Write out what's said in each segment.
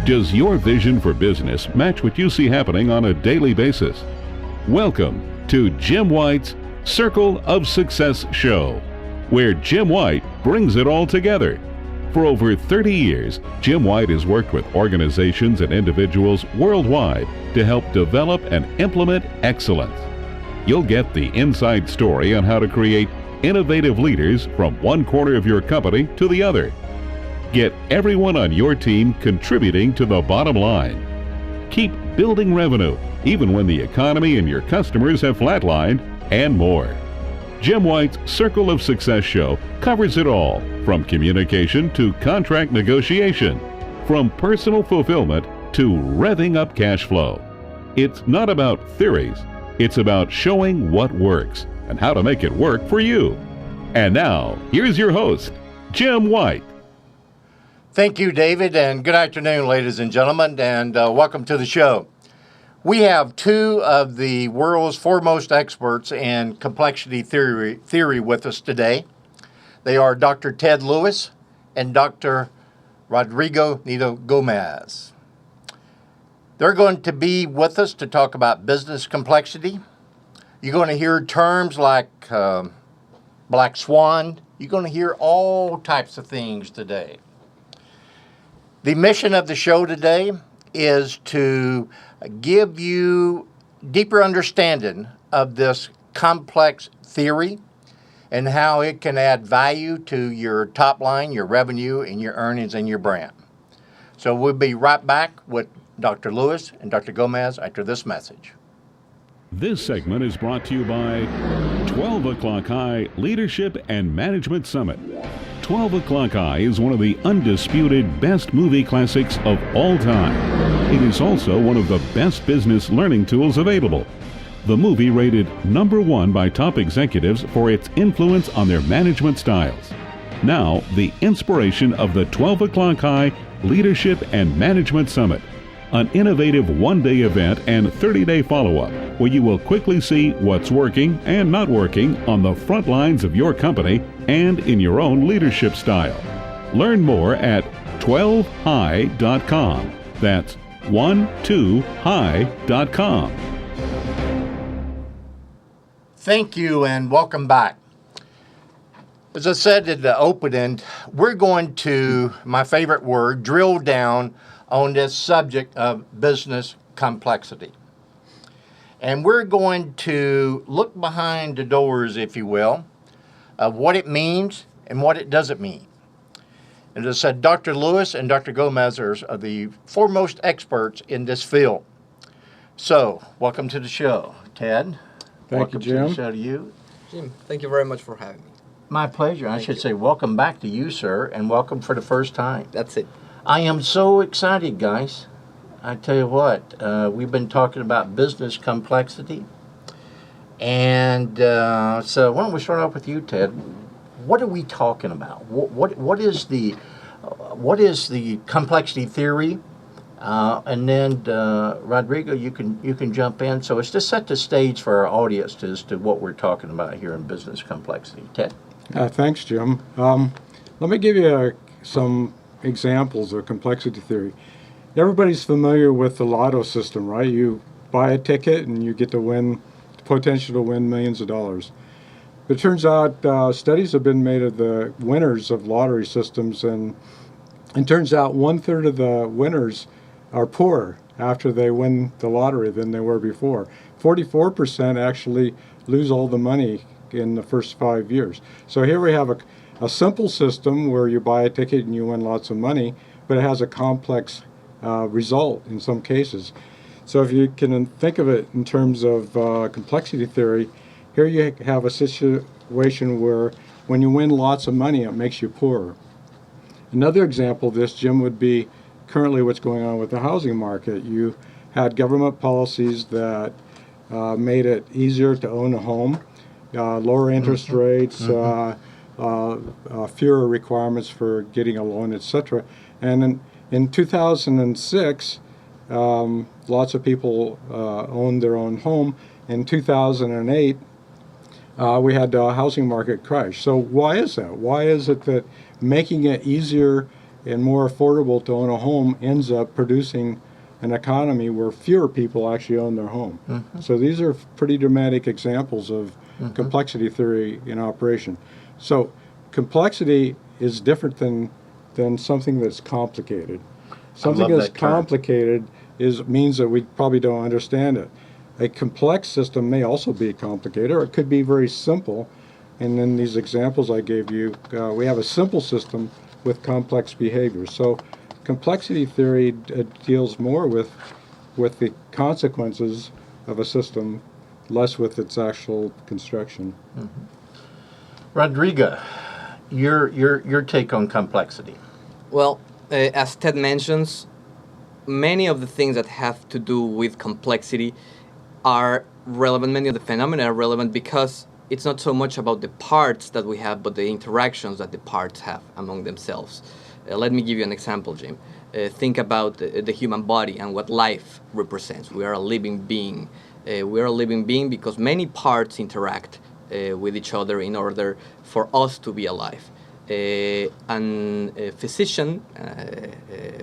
Does your vision for business match what you see happening on a daily basis? Welcome to Jim White's Circle of Success show, where Jim White brings it all together. For over 30 years, Jim White has worked with organizations and individuals worldwide to help develop and implement excellence. You'll get the inside story on how to create innovative leaders from one corner of your company to the other. Get everyone on your team contributing to the bottom line. Keep building revenue, even when the economy and your customers have flatlined, and more. Jim White's Circle of Success show covers it all, from communication to contract negotiation, from personal fulfillment to revving up cash flow. It's not about theories, it's about showing what works and how to make it work for you. And now, here's your host, Jim White. Thank you, David, and good afternoon, ladies and gentlemen, and welcome to the show. We have two of the world's foremost experts in complexity theory with us today. They are Dr. Ted Lewis and Dr. Rodrigo Nieto Gomez. They're going to be with us to talk about business complexity. You're going to hear terms like black swan. You're going to hear all types of things today. The mission of the show today is to give you deeper understanding of this complex theory and how it can add value to your top line, your revenue, and your earnings and your brand. So we'll be right back with Dr. Lewis and Dr. Gomez after this message. This segment is brought to you by 12 O'Clock High Leadership and Management Summit. 12 O'Clock High is one of the undisputed best movie classics of all time. It is also one of the best business learning tools available. The movie rated #1 by top executives for its influence on their management styles. Now, the inspiration of the 12 O'Clock High Leadership and Management Summit, an innovative one-day event and 30-day follow-up where you will quickly see what's working and not working on the front lines of your company and in your own leadership style. Learn more at 12high.com. That's 12high.com. Thank you and welcome back. As I said at the opening, we're going to, my favorite word, drill down on this subject of business complexity. And we're going to look behind the doors, if you will, of what it means and what it doesn't mean. And as I said, Dr. Lewis and Dr. Gomez are the foremost experts in this field. So, welcome to the show, Ted. Thank you, Jim. Welcome to the show to you. Jim, thank you very much for having me. My pleasure. I should say welcome back to you, sir, and welcome for the first time. That's it. I am so excited, guys. I tell you what, we've been talking about business complexity. And so why don't we start off with you, Ted? What are we talking about? What is the complexity theory? And then Rodrigo, you can jump in. So it's to set the stage for our audience as to what we're talking about here in business complexity. Ted? Thanks, Jim. Let me give you some examples of complexity theory. Everybody's familiar with the lotto system, right? You buy a ticket and you get to win, the potential to win millions of dollars. But it turns out studies have been made of the winners of lottery systems, and it turns out 1/3 of the winners are poorer after they win the lottery than they were before. 44% actually lose all the money in the first 5 years. So here we have a simple system where you buy a ticket and you win lots of money, but it has a complex result in some cases. So if you can think of it in terms of complexity theory, here you have a situation where when you win lots of money, it makes you poorer. Another example of this, Jim, would be currently what's going on with the housing market. You had government policies that made it easier to own a home, lower interest rates, fewer requirements for getting a loan, etc. And in 2006, lots of people owned their own home. In 2008, we had a housing market crash. So why is that? Why is it that making it easier and more affordable to own a home ends up producing an economy where fewer people actually own their home. So these are pretty dramatic examples of complexity theory in operation. So complexity is different than something that's complicated. Something that's complicated means that we probably don't understand it. A complex system may also be complicated, or it could be very simple. And in these examples I gave you, we have a simple system with complex behaviors. So complexity theory deals more with the consequences of a system, less with its actual construction. Rodrigo, your take on complexity. Well, as Ted mentions, many of the things that have to do with complexity are relevant. Many of the phenomena are relevant because it's not so much about the parts that we have, but the interactions that the parts have among themselves. Let me give you an example, Jim. Think about the human body and what life represents. We are a living being. We are a living being because many parts interact with each other in order for us to be alive. And a physician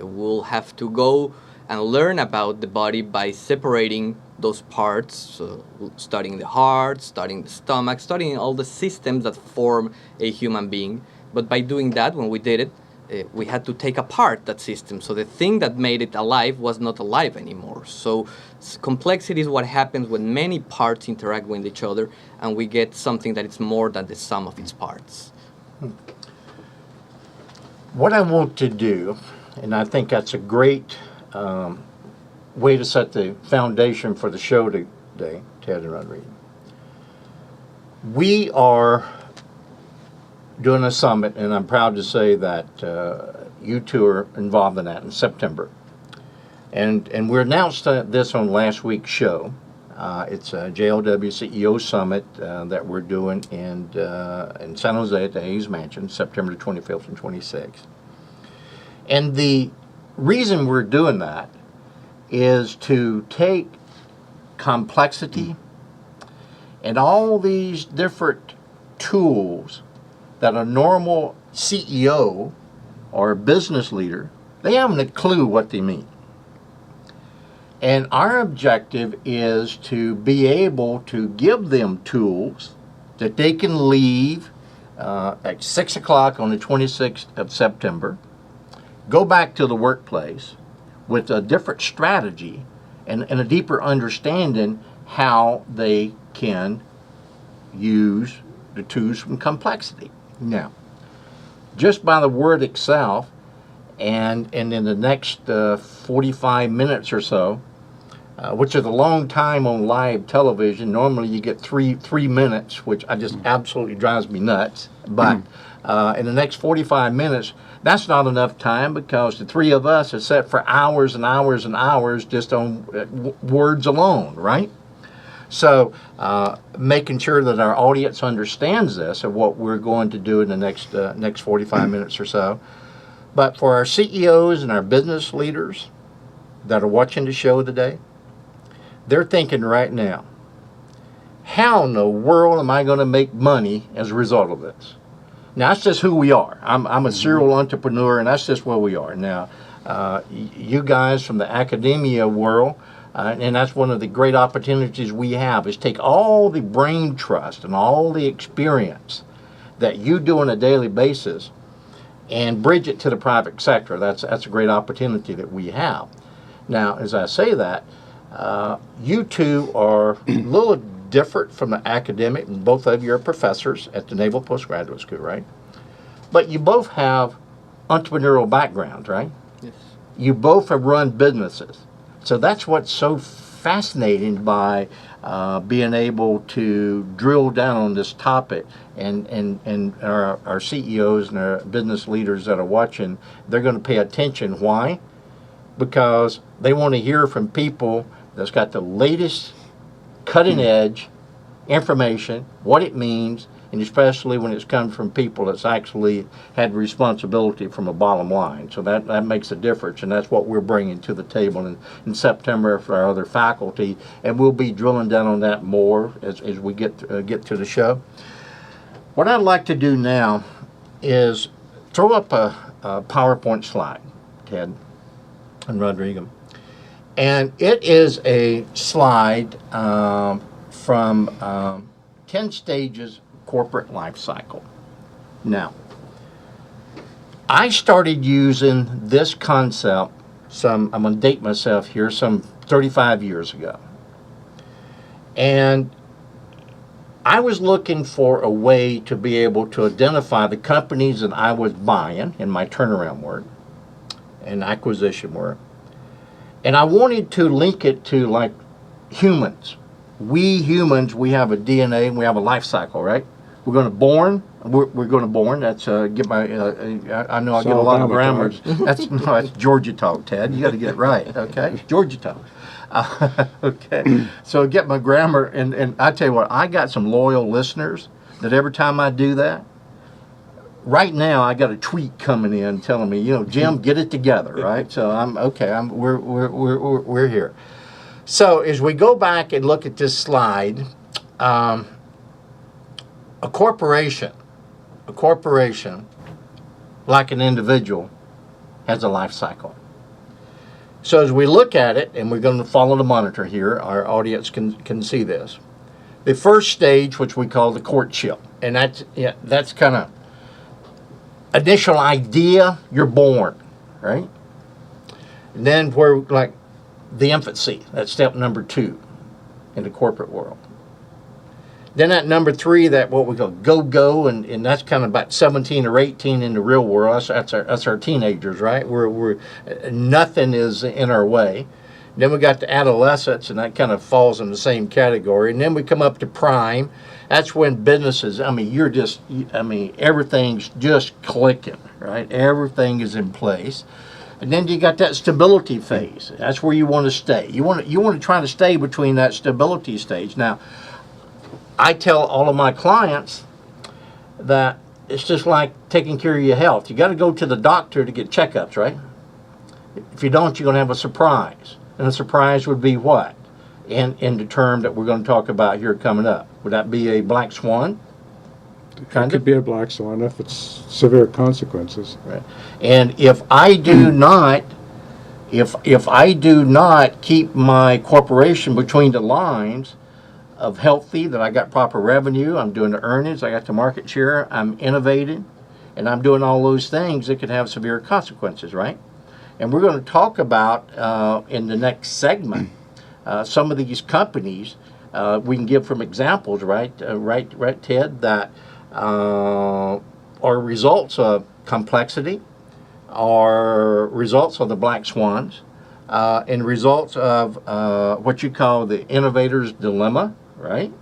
will have to go and learn about the body by separating those parts, so studying the heart, studying the stomach, studying all the systems that form a human being. But by doing that, when we did it, we had to take apart that system. So the thing that made it alive was not alive anymore. So complexity is what happens when many parts interact with each other and we get something that is more than the sum of its parts. What I want to do, and I think that's a great way to set the foundation for the show today, Ted and Rodrigo. We are doing a summit, and I'm proud to say that you two are involved in that in September. And we announced this on last week's show. It's a JLW CEO Summit that we're doing in San Jose at the Hayes Mansion, September 25th and 26th. And the reason we're doing that is to take complexity and all these different tools that a normal CEO or a business leader, they haven't a clue what they mean. And our objective is to be able to give them tools that they can leave at 6 o'clock on the 26th of September, go back to the workplace with a different strategy and a deeper understanding how they can use the tools from complexity. Now, just by the word itself, and in the next 45 minutes or so, which is a long time on live television. Normally you get three minutes, which I just absolutely drives me nuts. But in the next 45 minutes, that's not enough time because the three of us are set for hours and hours and hours just on words alone, right? So making sure that our audience understands this and what we're going to do in the next 45 minutes or so. But for our CEOs and our business leaders that are watching the show today, they're thinking right now, how in the world am I going to make money as a result of this? Now, that's just who we are. I'm a serial entrepreneur, and that's just where we are. Now, you guys from the academia world, and that's one of the great opportunities we have, is take all the brain trust and all the experience that you do on a daily basis and bridge it to the private sector. That's a great opportunity that we have. Now, as I say that, you two are a little different from the academic, and both of you are professors at the Naval Postgraduate School, right? But you both have entrepreneurial backgrounds, right? Yes. You both have run businesses. So that's what's so fascinating by being able to drill down on this topic, and our CEOs and our business leaders that are watching, they're going to pay attention. Why? Because they want to hear from people that's got the latest cutting edge information, what it means, and especially when it's come from people that's actually had responsibility from a bottom line. So that makes a difference, and that's what we're bringing to the table in September for our other faculty, and we'll be drilling down on that more as we get to the show. What I'd like to do now is throw up PowerPoint slide, Ted and Rodrigo. And it is a slide from 10 stages corporate life cycle. Now, I started using this concept I'm going to date myself here, some 35 years ago. And I was looking for a way to be able to identify the companies that I was buying in my turnaround work and acquisition work. And I wanted to link it to like humans. We humans, we have a DNA and we have a life cycle, right? We're going to born. We're going to born. That's get my. I know I get a lot of grammars. That's Georgia talk, Ted. You got to get it right, okay? Georgia talk. Okay. So get my grammar, and I tell you what, I got some loyal listeners that every time I do that. Right now, I got a tweet coming in telling me, Jim, get it together, right? So I'm okay. We're here. So as we go back and look at this slide, a corporation, like an individual, has a life cycle. So as we look at it, and we're going to follow the monitor here, our audience can see this. The first stage, which we call the courtship, and that's kind of initial idea, you're born, right? And then where like the infancy, that's step number 2 in the corporate world. Then at number 3, that what we call go, and that's kind of about 17 or 18 in the real world. That's our teenagers, right? We're nothing is in our way. Then we got the adolescence, and that kind of falls in the same category. And then we come up to prime. That's when businesses, everything's just clicking, right? Everything is in place. And then you got that stability phase. That's where you want to stay. You want to try to stay between that stability stage. Now, I tell all of my clients that it's just like taking care of your health. You got to go to the doctor to get checkups, right? If you don't, you're going to have a surprise. And the surprise would be what? In the term that we're going to talk about here coming up. Would that be a black swan? It could be a black swan if it's severe consequences. Right. And if I do not, if I do not keep my corporation between the lines of healthy, that I got proper revenue, I'm doing the earnings, I got the market share, I'm innovating, and I'm doing all those things, it could have severe consequences, right? And we're going to talk about in the next segment some of these companies. We can give from examples, right, Ted, that are results of complexity, are results of the black swans, and results of what you call the innovator's dilemma, right?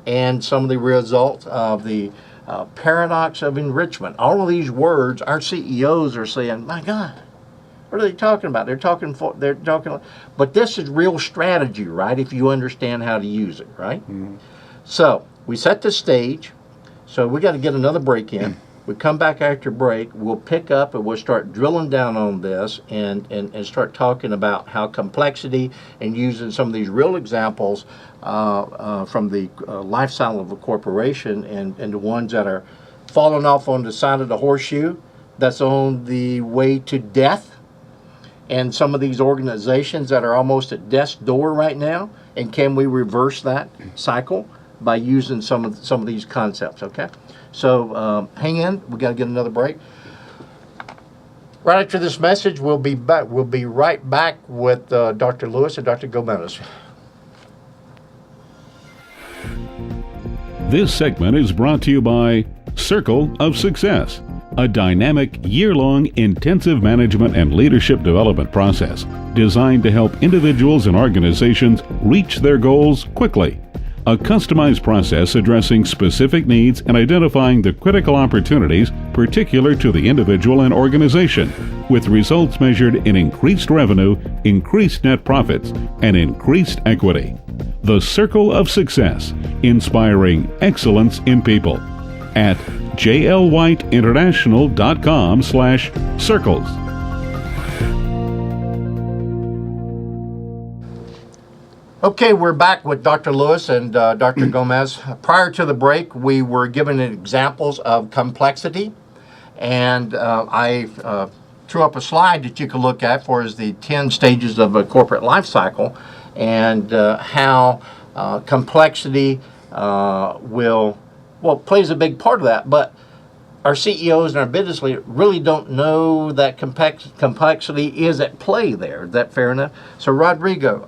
And some of the results of the paradox of enrichment. All of these words, our CEOs are saying, my God, what are they talking about? They're talking, but this is real strategy, right? If you understand how to use it, right? Mm-hmm. So we set the stage. So we got to get another break in. We come back after break. We'll pick up and we'll start drilling down on this and start talking about how complexity and using some of these real examples from the lifestyle of a corporation and the ones that are falling off on the side of the horseshoe that's on the way to death, and some of these organizations that are almost at death's door right now, and can we reverse that cycle by using some of these concepts, okay? So hang in, we got to get another break. Right after this message, we'll be back. We'll be right back with Dr. Lewis and Dr. Gomez. This segment is brought to you by Circle of Success, a dynamic, year-long intensive management and leadership development process designed to help individuals and organizations reach their goals quickly. A customized process addressing specific needs and identifying the critical opportunities particular to the individual and organization, with results measured in increased revenue, increased net profits, and increased equity. The Circle of Success, inspiring excellence in people. At jlwhiteinternational.com/circles. Okay, we're back with Dr. Lewis and Dr. Gomez. Prior to the break, we were given examples of complexity And I threw up a slide that you can look at for is the 10 stages of a corporate life cycle, and how complexity plays a big part of that. But our CEOs and our business leaders really don't know that complexity is at play there. Is that fair enough? So Rodrigo,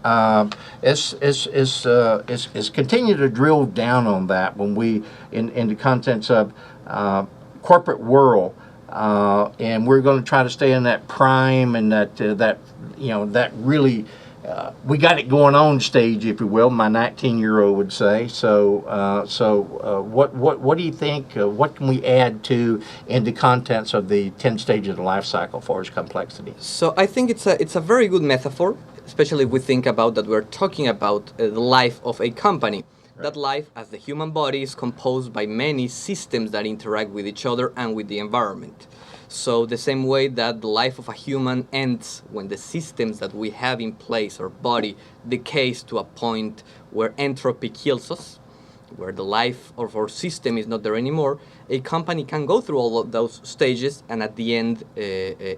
is continue to drill down on that when we in the contents of corporate world, and we're going to try to stay in that prime and that really. We got it going on stage, if you will. My 19-year-old would say. So, what do you think? What can we add to in the contents of the 10 stages of the life cycle for its complexity? So I think it's a very good metaphor, especially if we think about that we're talking about the life of a company. Right. That life, as the human body, is composed by many systems that interact with each other and with the environment. So the same way that the life of a human ends when the systems that we have in place, our body, decays to a point where entropy kills us, where the life of our system is not there anymore, a company can go through all of those stages, and at the end,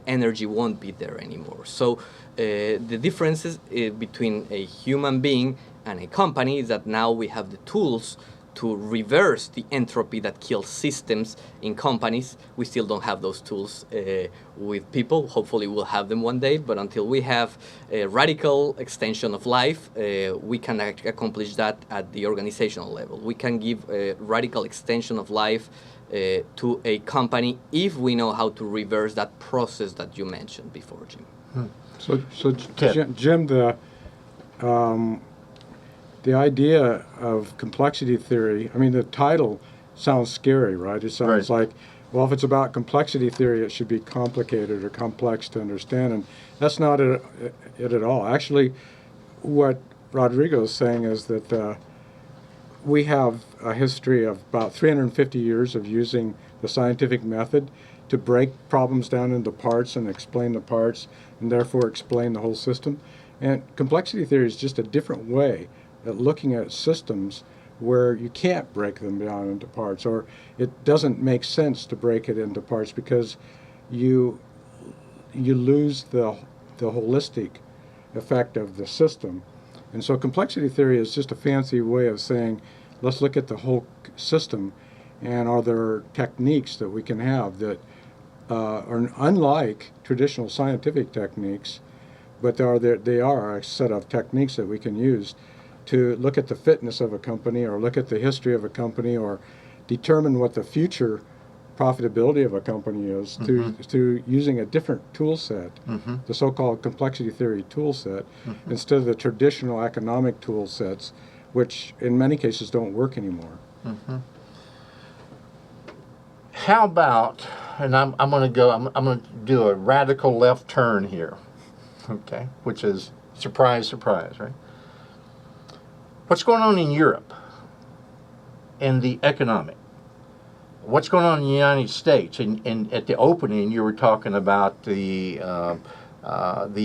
energy won't be there anymore. So the differences between a human being and a company is that now we have the tools to reverse the entropy that kills systems in companies. We still don't have those tools with people. Hopefully we'll have them one day, but until we have a radical extension of life, we can accomplish that at the organizational level. We can give a radical extension of life to a company if we know how to reverse that process that you mentioned before, Jim. So Jim, the idea of complexity theory, I mean, the title sounds scary, right? It sounds like, well, if it's about complexity theory, it should be complicated or complex to understand, and that's not it at all. Actually, what Rodrigo is saying is that we have a history of about 350 years of using the scientific method to break problems down into parts and explain the parts, and therefore explain the whole system. And complexity theory is just a different way at looking at systems where you can't break them down into parts, or it doesn't make sense to break it into parts because you lose the holistic effect of the system. And so complexity theory is just a fancy way of saying, let's look at the whole system, and are there techniques that we can have that are unlike traditional scientific techniques, but they are a set of techniques that we can use to look at the fitness of a company, or look at the history of a company, or determine what the future profitability of a company is, to using a different tool set, the so-called complexity theory tool set, instead of the traditional economic tool sets, which in many cases don't work anymore. How about, and I'm going to do a radical left turn here, okay, which is surprise, surprise, right? What's going on in Europe in the economic? What's going on in the United States? And at the opening, you were talking about the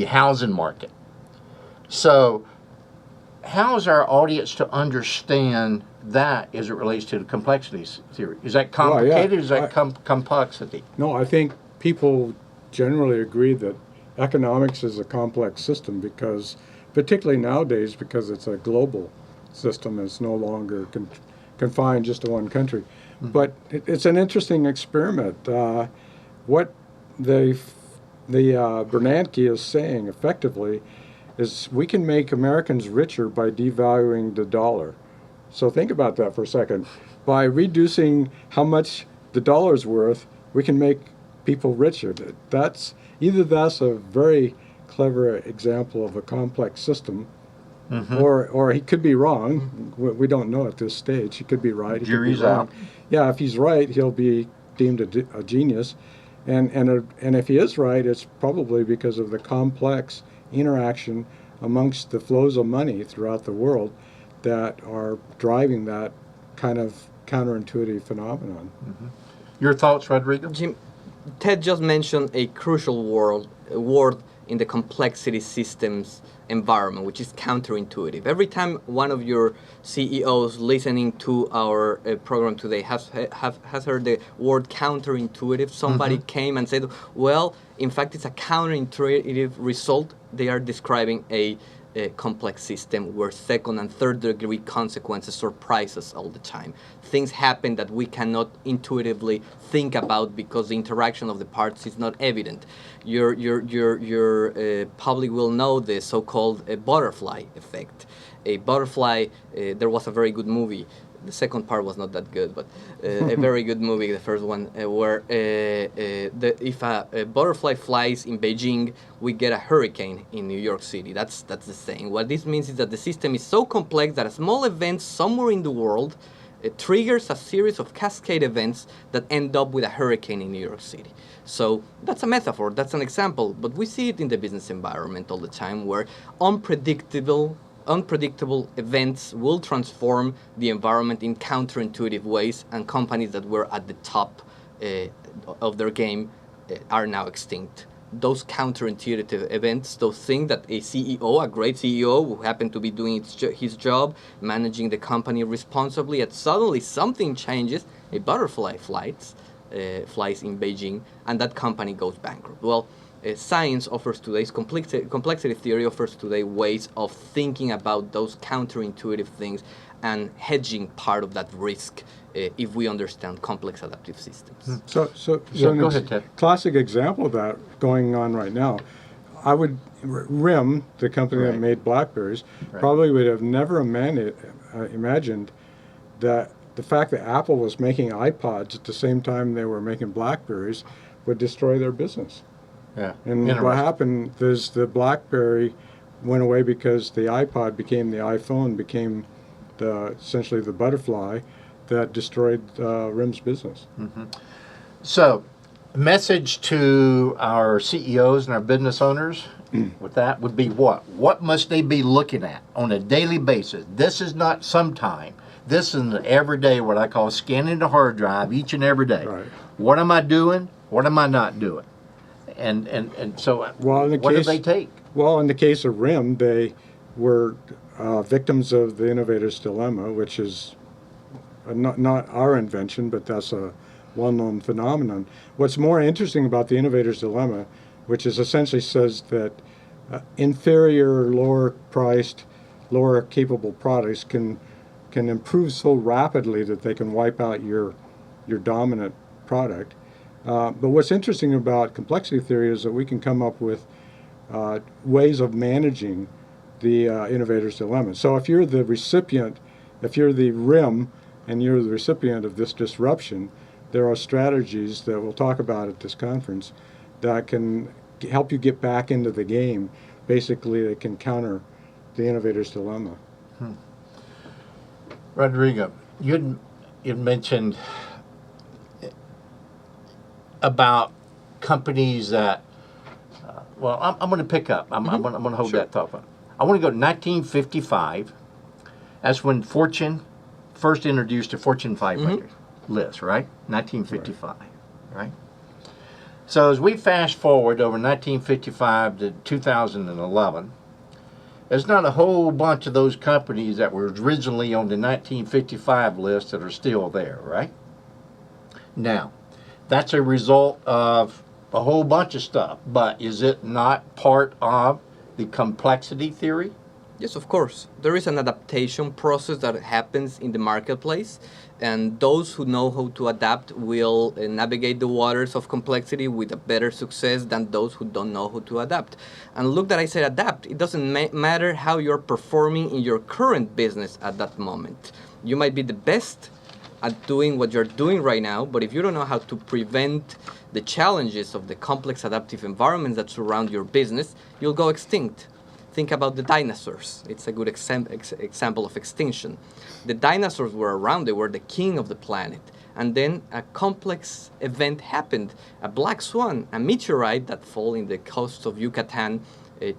housing market. So how is our audience to understand that as it relates to the complexity theory? Is that complicated, or is that complexity? No, I think people generally agree that economics is a complex system, because, particularly nowadays, because it's a global system, it's no longer confined just to one country. But it's an interesting experiment. What the Bernanke is saying effectively is we can make Americans richer by devaluing the dollar. So think about that for a second. By reducing how much the dollar's worth, we can make people richer. That's a very clever example of a complex system, or he could be wrong. We don't know at this stage. He could be right. He Jury's could be wrong. out. Yeah, if he's right, he'll be deemed a genius, and if he is right, it's probably because of the complex interaction amongst the flows of money throughout the world that are driving that kind of counterintuitive phenomenon. Your thoughts, Rodrigo? Jim, Ted just mentioned a crucial word in the complexity systems environment, which is counterintuitive. Every time one of your CEOs listening to our program today has heard the word counterintuitive, somebody came and said, well, in fact, it's a counterintuitive result. They are describing a complex system where second and third degree consequences surprise us all the time. Things happen that we cannot intuitively think about because the interaction of the parts is not evident. Your public will know the so-called butterfly effect. A butterfly, there was a very good movie. The second part was not that good, but a very good movie, the first one, where if a butterfly flies in Beijing, we get a hurricane in New York City. That's the saying. What this means is that the system is so complex that a small event somewhere in the world triggers a series of cascade events that end up with a hurricane in New York City. So that's a metaphor, that's an example, but we see it in the business environment all the time where unpredictable events will transform the environment in counterintuitive ways, and companies that were at the top of their game are now extinct. Those counterintuitive events, those things that a CEO, a great CEO who happened to be doing his job, managing the company responsibly, and suddenly something changes, a butterfly flies in Beijing, and that company goes bankrupt. Well, science offers today's complexity theory offers today ways of thinking about those counterintuitive things and hedging part of that risk if we understand complex adaptive systems. So go ahead, Ted. Classic example of that going on right now. I would RIM, the company that made Blackberries, probably would have never imagined that the fact that Apple was making iPods at the same time they were making Blackberries would destroy their business. Yeah. And what happened is the BlackBerry went away because the iPod became the iPhone, became essentially the butterfly that destroyed RIM's business. So, message to our CEOs and our business owners with that would be what? What must they be looking at on a daily basis? This is not sometime. This is an everyday, what I call scanning the hard drive each and every day. Right. What am I doing? What am I not doing? And so what do they take? Well, in the case of RIM, they were victims of the innovator's dilemma, which is not our invention, but that's a well-known phenomenon. What's more interesting about the innovator's dilemma, which is essentially says that inferior, lower-priced, lower-capable products can improve so rapidly that they can wipe out your dominant product. But what's interesting about complexity theory is that we can come up with ways of managing the innovator's dilemma. So if you're the recipient, if you're the RIM and you're the recipient of this disruption, there are strategies that we'll talk about at this conference that can help you get back into the game. Basically, they can counter the innovator's dilemma. Rodrigo, you'd mentioned about companies that, I'm going to pick up. I'm going to hold that thought up. I want to go to 1955. That's when Fortune first introduced a Fortune 500 list, right? 1955, right? So as we fast forward over 1955 to 2011, there's not a whole bunch of those companies that were originally on the 1955 list that are still there, right? Now, that's a result of a whole bunch of stuff, but is it not part of the complexity theory? Yes, of course. There is an adaptation process that happens in the marketplace, and those who know how to adapt will navigate the waters of complexity with a better success than those who don't know how to adapt. And look that I said adapt. It doesn't matter how you're performing in your current business at that moment. You might be the best at doing what you're doing right now, but if you don't know how to prevent the challenges of the complex adaptive environments that surround your business, you'll go extinct. Think about the dinosaurs. It's a good example of extinction. The dinosaurs were around, they were the king of the planet. And then a complex event happened. A black swan, a meteorite that fell in the coast of Yucatan,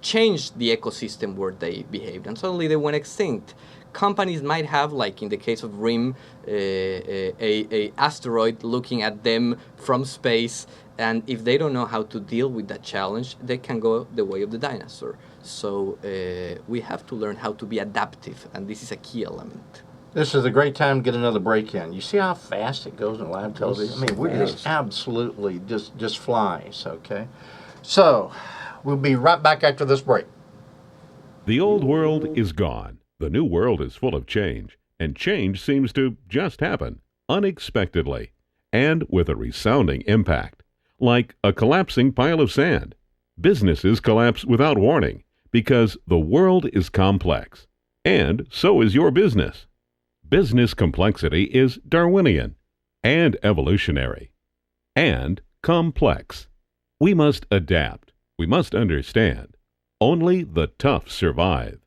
changed the ecosystem where they behaved, and suddenly they went extinct. Companies might have, like in the case of RIM, a asteroid looking at them from space And if they don't know how to deal with that challenge, they can go the way of the dinosaur. So we have to learn how to be adaptive, and this is a key element. This is a great time to get another break in. You see how fast it goes in live television? I mean, we just absolutely just flies, okay? So, we'll be right back after this break. The old world is gone. The new world is full of change, and change seems to just happen unexpectedly and with a resounding impact. Like a collapsing pile of sand. Businesses collapse without warning because the world is complex, and so is your business. Business complexity is Darwinian and evolutionary and complex. We must adapt. We must understand. Only the tough survive.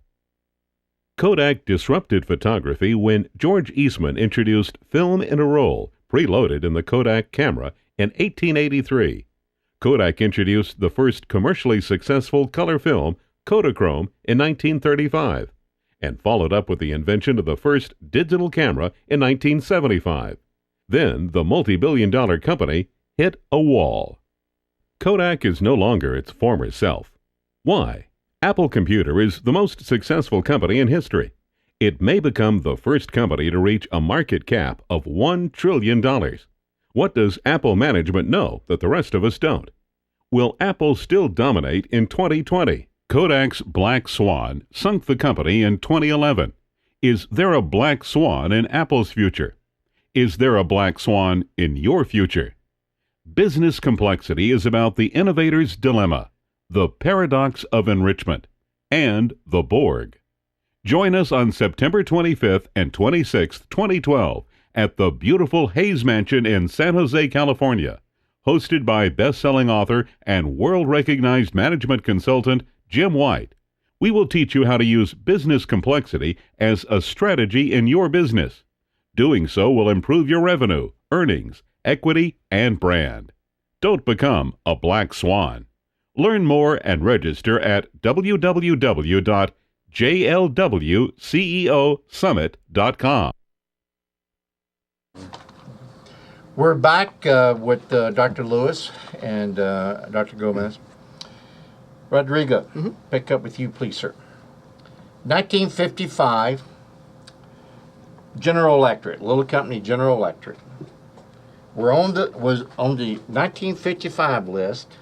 Kodak disrupted photography when George Eastman introduced film in a roll preloaded in the Kodak camera in 1883. Kodak introduced the first commercially successful color film, Kodachrome, in 1935, and followed up with the invention of the first digital camera in 1975. Then the multi-billion-dollar company hit a wall. Kodak is no longer its former self. Why? Apple Computer is the most successful company in history. It may become the first company to reach a market cap of $1 trillion. What does Apple management know that the rest of us don't? Will Apple still dominate in 2020? Kodak's Black Swan sunk the company in 2011. Is there a black swan in Apple's future? Is there a black swan in your future? Business complexity is about the innovator's dilemma, the paradox of enrichment, and the Borg. Join us on September 25th and 26th, 2012, at the beautiful Hayes Mansion in San Jose, California, hosted by best-selling author and world-recognized management consultant Jim White. We will teach you how to use business complexity as a strategy in your business. Doing so will improve your revenue, earnings, equity, and brand. Don't become a black swan. Learn more and register at www.jlwceosummit.com. We're back with Dr. Lewis and Dr. Gomez. Rodrigo, pick up with you, please, sir. 1955, General Electric, little company General Electric, was on the 1955 list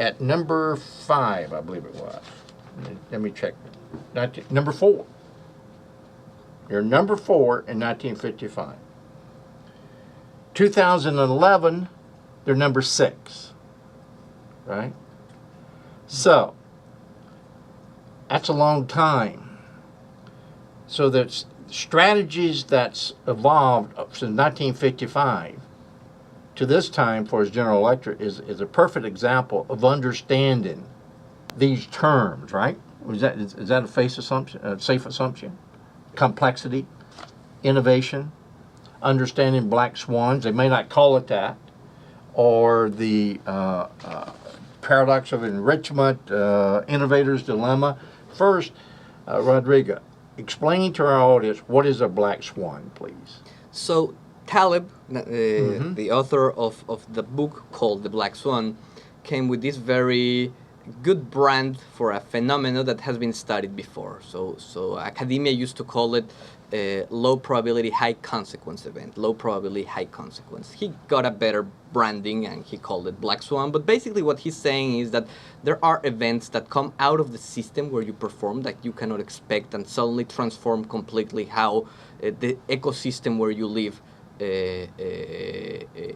at number 5, I believe it was. Let me check. Number 4. They're number 4 in 1955. 2011, they're number 6. Right? So, that's a long time. So that's strategies that's evolved since 1955 to this time for General Electric is a perfect example of understanding these terms, right? Is that a safe assumption? Complexity, innovation, understanding black swans. They may not call it that, or the paradox of enrichment, innovator's dilemma. First, Rodrigo, explain to our audience what is a black swan, please. So Taleb, the author of the book called The Black Swan, came with this very good brand for a phenomenon that has been studied before. So academia used to call it low probability, high consequence event. Low probability, high consequence. He got a better branding and he called it Black Swan. But basically what he's saying is that there are events that come out of the system where you perform that you cannot expect and suddenly transform completely how the ecosystem where you live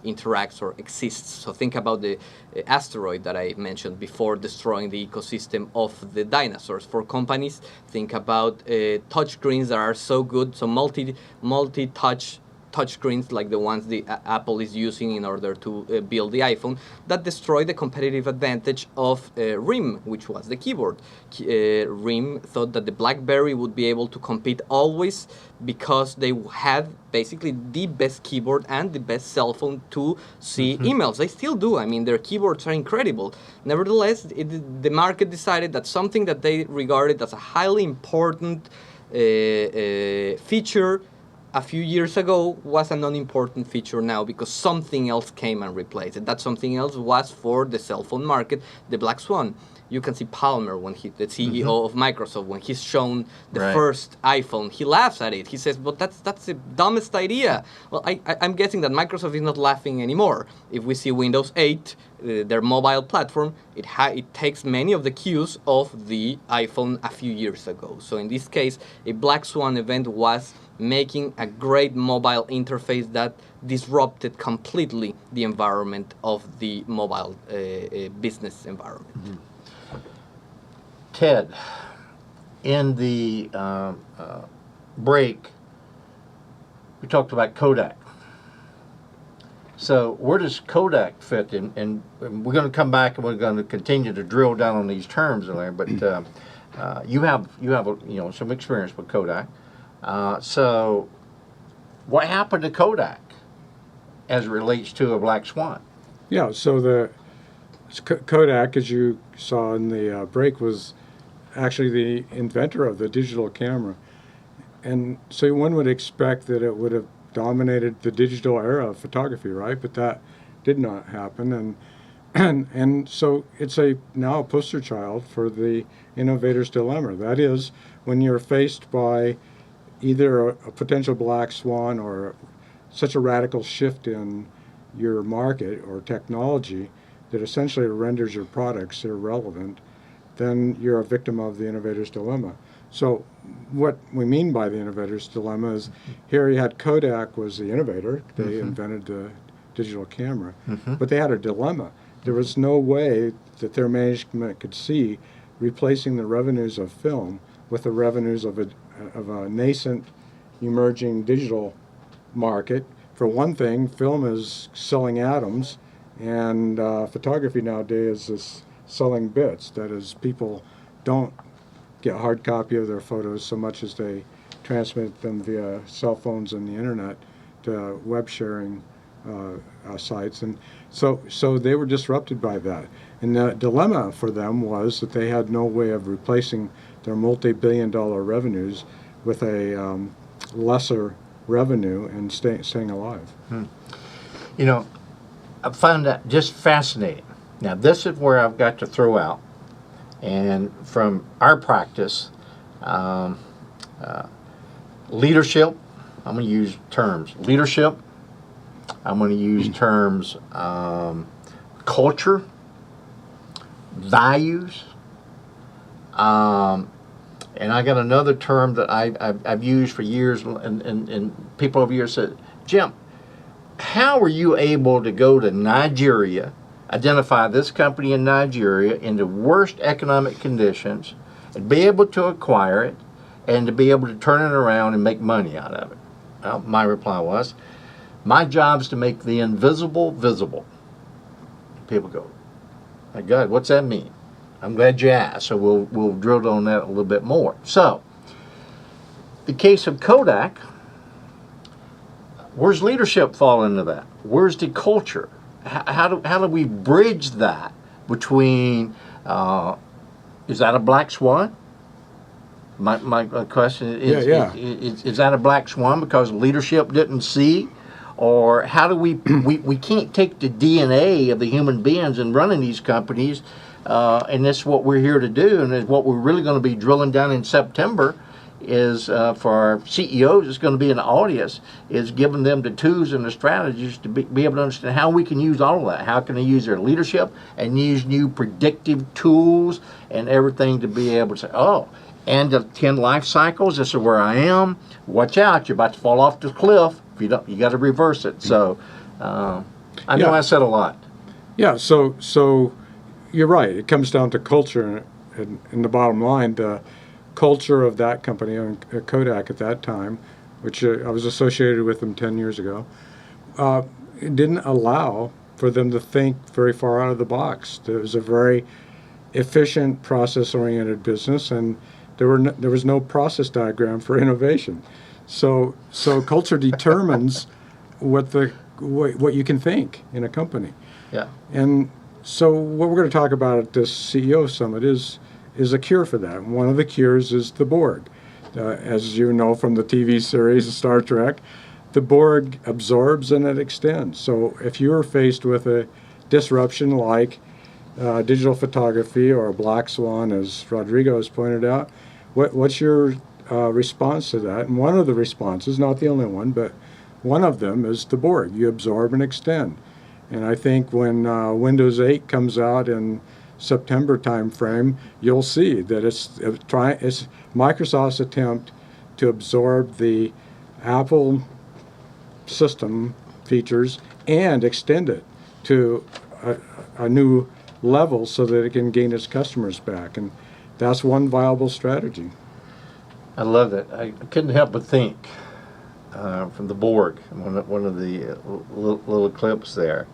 interacts or exists. So think about the asteroid that I mentioned before destroying the ecosystem of the dinosaurs. For companies, think about touchscreens that are so good, so multi-touch touchscreens like the ones the Apple is using in order to build the iPhone, that destroy the competitive advantage of RIM, which was the keyboard. RIM thought that the BlackBerry would be able to compete always because they had basically the best keyboard and the best cell phone to see emails. They still do. I mean, their keyboards are incredible. Nevertheless, the market decided that something that they regarded as a highly important feature a few years ago was an unimportant feature now because something else came and replaced it. That something else was for the cell phone market, the black swan. You can see Palmer, the CEO of Microsoft, when he's shown the first iPhone, he laughs at it. He says, "But that's the dumbest idea." Well, I'm guessing that Microsoft is not laughing anymore. If we see Windows 8, their mobile platform, it takes many of the cues of the iPhone a few years ago. So in this case, a black swan event was making a great mobile interface that disrupted completely the environment of the mobile business environment. Mm-hmm. Ted, in the break, we talked about Kodak. So where does Kodak fit in? And we're going to come back and we're going to continue to drill down on these terms, but you have some experience with Kodak. So what happened to Kodak as it relates to a black swan? Yeah, so the Kodak, as you saw in the break, was actually the inventor of the digital camera. And so one would expect that it would have dominated the digital era of photography, right? But that did not happen. And so it's now a poster child for the innovator's dilemma. That is, when you're faced by either a potential black swan or such a radical shift in your market or technology that essentially renders your products irrelevant, then you're a victim of the innovator's dilemma. So what we mean by the innovator's dilemma is here you had Kodak was the innovator. They invented the digital camera, but they had a dilemma. There was no way that their management could see replacing the revenues of film with the revenues of a nascent, emerging digital market. For one thing, film is selling atoms, and photography nowadays is selling bits. That is, people don't get a hard copy of their photos so much as they transmit them via cell phones and the internet to web sharing sites. And so they were disrupted by that. And the dilemma for them was that they had no way of replacing their multi-billion-dollar revenues with a lesser revenue and staying alive. I found that just fascinating. Now, this is where I've got to throw out, and from our practice, leadership, I'm going to use terms. Leadership, I'm going to use terms culture, values, and I got another term that I've used for years, and people over here said, "Jim, how are you able to go to Nigeria, identify this company in Nigeria in the worst economic conditions, and be able to acquire it, and to be able to turn it around and make money out of it?" Well, my reply was, "My job's to make the invisible visible." People go, "My God, what's that mean?" I'm glad you asked, so we'll drill on that a little bit more. So, the case of Kodak, where's leadership fall into that? Where's the culture? How do we bridge that between, is that a black swan? My question is, is that a black swan because leadership didn't see? Or how do we can't take the DNA of the human beings and running these companies, and that's what we're here to do, and is what we're really going to be drilling down in September is for our CEOs, it's going to be an audience, is giving them the tools and the strategies to be able to understand how we can use all of that. How can they use their leadership and use new predictive tools and everything to be able to say, oh, and the 10 life cycles, this is where I am. Watch out, you're about to fall off the cliff. If you don't, you got to reverse it. So I know I said a lot. Yeah, so you're right. It comes down to culture, and the bottom line, the culture of that company, Kodak at that time, which I was associated with them 10 years ago, it didn't allow for them to think very far out of the box. There was a very efficient, process-oriented business, and there was no process diagram for innovation. So culture determines what you can think in a company. Yeah. And so what we're going to talk about at this CEO Summit is a cure for that. And one of the cures is the board. As you know from the TV series Star Trek, the Borg absorbs and it extends. So if you're faced with a disruption like digital photography or a black swan, as Rodrigo has pointed out, what's your response to that? And one of the responses, not the only one, but one of them is the Borg. You absorb and extend. And I think when Windows 8 comes out in September timeframe, you'll see that it's Microsoft's attempt to absorb the Apple system features and extend it to a new level so that it can gain its customers back. And that's one viable strategy. I love that. I couldn't help but think from the Borg, one of the little clips there.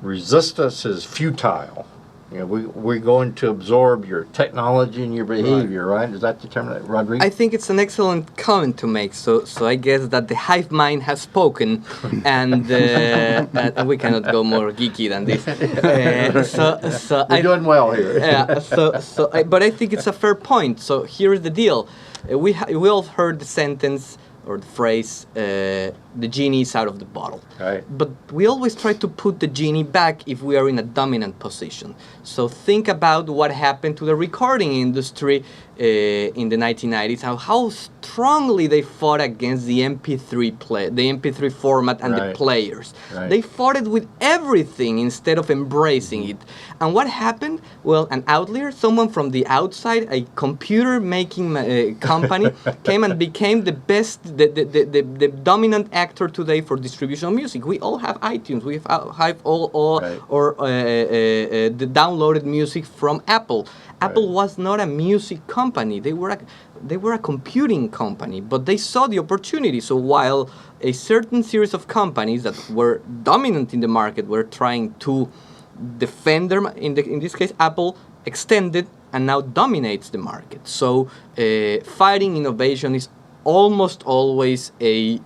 Resistance is futile. You know, we're going to absorb your technology and your behavior, right? Is that the term, Rodrigo? I think it's an excellent comment to make. So I guess that the hive mind has spoken, and we cannot go more geeky than this. We're doing well here. But I think it's a fair point. So here's the deal: we all heard the sentence or the phrase, the genie is out of the bottle. Right. But we always try to put the genie back if we are in a dominant position. So think about what happened to the recording industry in the 1990s, how strongly they fought against the MP3 format and the players. Right. They fought it with everything instead of embracing it. And what happened? Well, an outlier, someone from the outside, a computer-making company, came and became the best, the dominant actor today for distribution of music. We all have iTunes. We have all the downloaded music from Apple. Apple was not a music company. They were a computing company, but they saw the opportunity. So while a certain series of companies that were dominant in the market were trying to defend them, in this case, Apple extended and now dominates the market. So fighting innovation is almost always a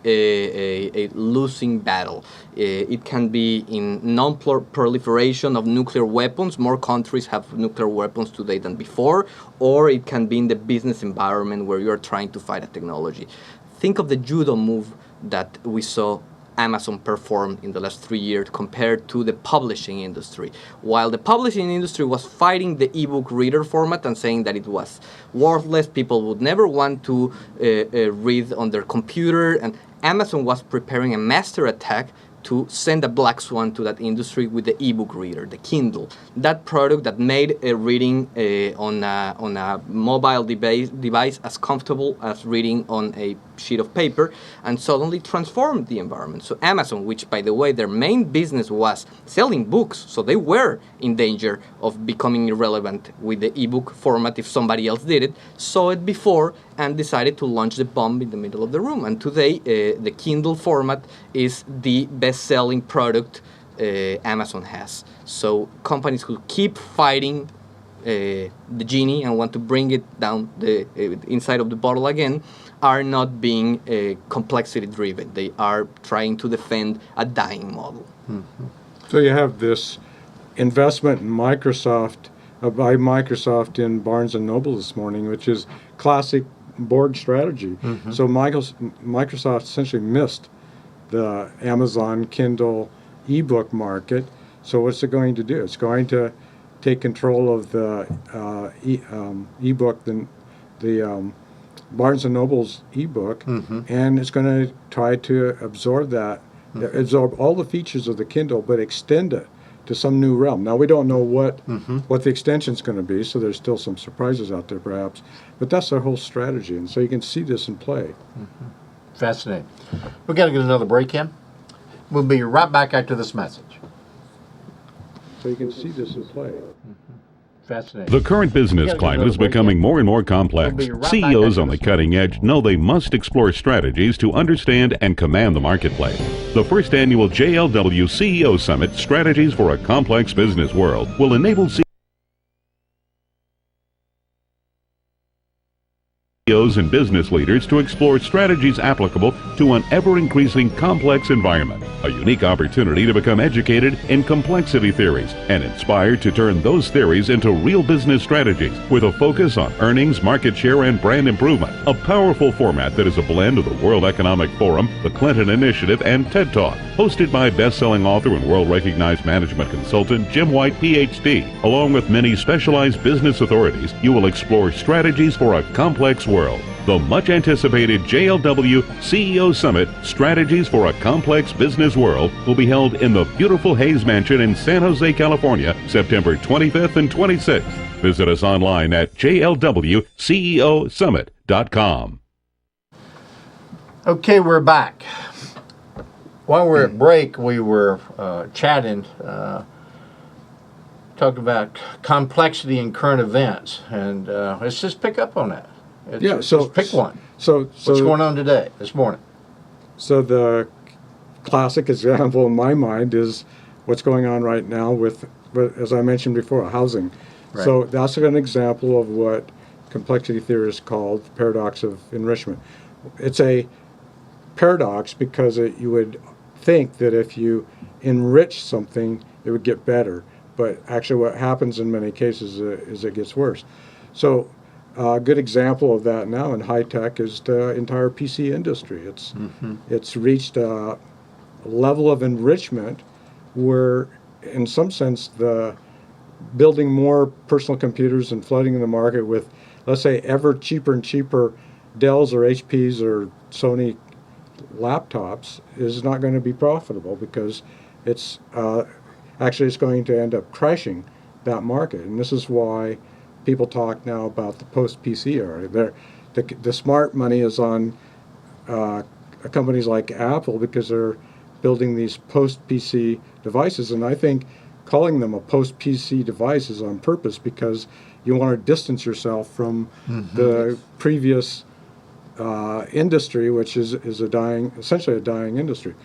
losing battle. It can be in non-proliferation of nuclear weapons. More countries have nuclear weapons today than before. Or it can be in the business environment where you're trying to fight a technology. Think of the judo move that we saw Amazon perform in the last 3 years compared to the publishing industry. While the publishing industry was fighting the ebook reader format and saying that it was worthless, people would never want to read on their computer, and Amazon was preparing a master attack to send a black swan to that industry with the ebook reader, the Kindle. That product that made reading on a mobile device as comfortable as reading on a sheet of paper, and suddenly transformed the environment. So Amazon, which by the way, their main business was selling books, so they were in danger of becoming irrelevant with the ebook format if somebody else did it, saw it before and decided to launch the bomb in the middle of the room. And today, the Kindle format is the best-selling product Amazon has. So companies who keep fighting the genie and want to bring it down the inside of the bottle again are not being complexity-driven. They are trying to defend a dying model. Mm-hmm. So you have this investment in Microsoft, by Microsoft in Barnes & Noble this morning, which is classic board strategy. Mm-hmm. So Microsoft essentially missed the Amazon Kindle ebook market. So what's it going to do? It's going to take control of the ebook, the Barnes & Noble's ebook, mm-hmm. and it's going to try to absorb that, mm-hmm. absorb all the features of the Kindle, but extend it to some new realm. Now, we don't know what the extension is going to be, so there's still some surprises out there, perhaps. But that's their whole strategy, and so you can see this in play. Mm-hmm. Fascinating. We've got to get another break in. We'll be right back after this message. So you can see this in play. Fascinating. The current business climate is becoming more and more complex. CEOs on the cutting edge know they must explore strategies to understand and command the marketplace. The first annual JLW CEO Summit, Strategies for a Complex Business World, will enable CEOs and business leaders to explore strategies applicable to an ever-increasing complex environment. A unique opportunity to become educated in complexity theories and inspired to turn those theories into real business strategies with a focus on earnings, market share, and brand improvement. A powerful format that is a blend of the World Economic Forum, the Clinton Initiative, and TED Talk. Hosted by best-selling author and world-recognized management consultant Jim White, PhD. Along with many specialized business authorities, you will explore strategies for a complex world. The much-anticipated JLW CEO Summit, Strategies for a Complex Business World, will be held in the beautiful Hayes Mansion in San Jose, California, September 25th and 26th. Visit us online at jlwceosummit.com. Okay, we're back. While we're at break, we were chatting, talking about complexity in current events, and let's just pick up on that. Just pick one. So what's going on today, this morning? So the classic example in my mind is what's going on right now with, as I mentioned before, housing. Right. So that's an example of what complexity theorists call the paradox of enrichment. It's a paradox because you would think that if you enrich something, it would get better. But actually what happens in many cases is it gets worse. So a good example of that now in high tech is the entire PC industry. It's reached a level of enrichment where, in some sense, the building more personal computers and flooding the market with, let's say, ever cheaper and cheaper Dells or HPs or Sony laptops is not going to be profitable because it's going to end up crashing that market. And this is why people talk now about the post-PC era. The smart money is on companies like Apple because they're building these post-PC devices, and I think calling them a post-PC device is on purpose because you want to distance yourself from the previous industry, which is essentially a dying industry.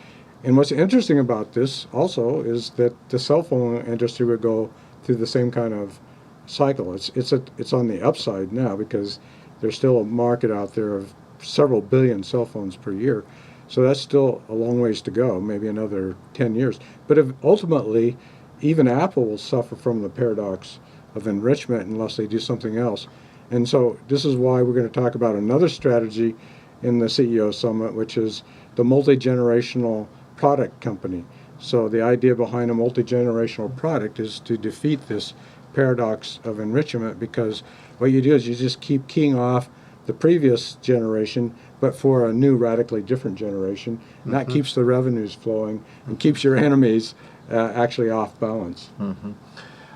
And what's interesting about this also is that the cell phone industry would go through the same kind of cycle. It's on the upside now because there's still a market out there of several billion cell phones per year. So that's still a long ways to go, maybe another 10 years. But ultimately, even Apple will suffer from the paradox of enrichment unless they do something else. And so this is why we're going to talk about another strategy in the CEO Summit, which is the multi-generational product company. So the idea behind a multi-generational product is to defeat this paradox of enrichment, because what you do is you just keep keying off the previous generation, but for a new, radically different generation, and that keeps the revenues flowing and keeps your enemies actually off balance. I'm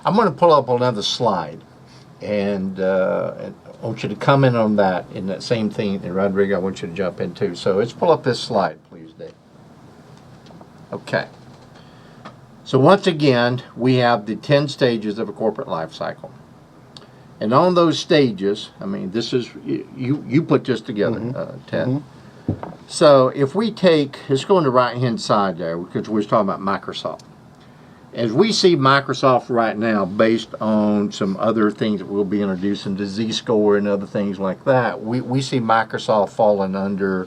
going to pull up another slide, and I want you to comment on that in that same thing, and Rodrigo, I want you to jump in too. So let's pull up this slide, please, Dave. Okay. So once again, we have the 10 stages of a corporate life cycle. And on those stages, I mean, this is, you put this together, Ted. So if we take, let's go on the right-hand side there, because we were talking about Microsoft. As we see Microsoft right now, based on some other things that we'll be introducing, the Z-score and other things like that, we see Microsoft falling under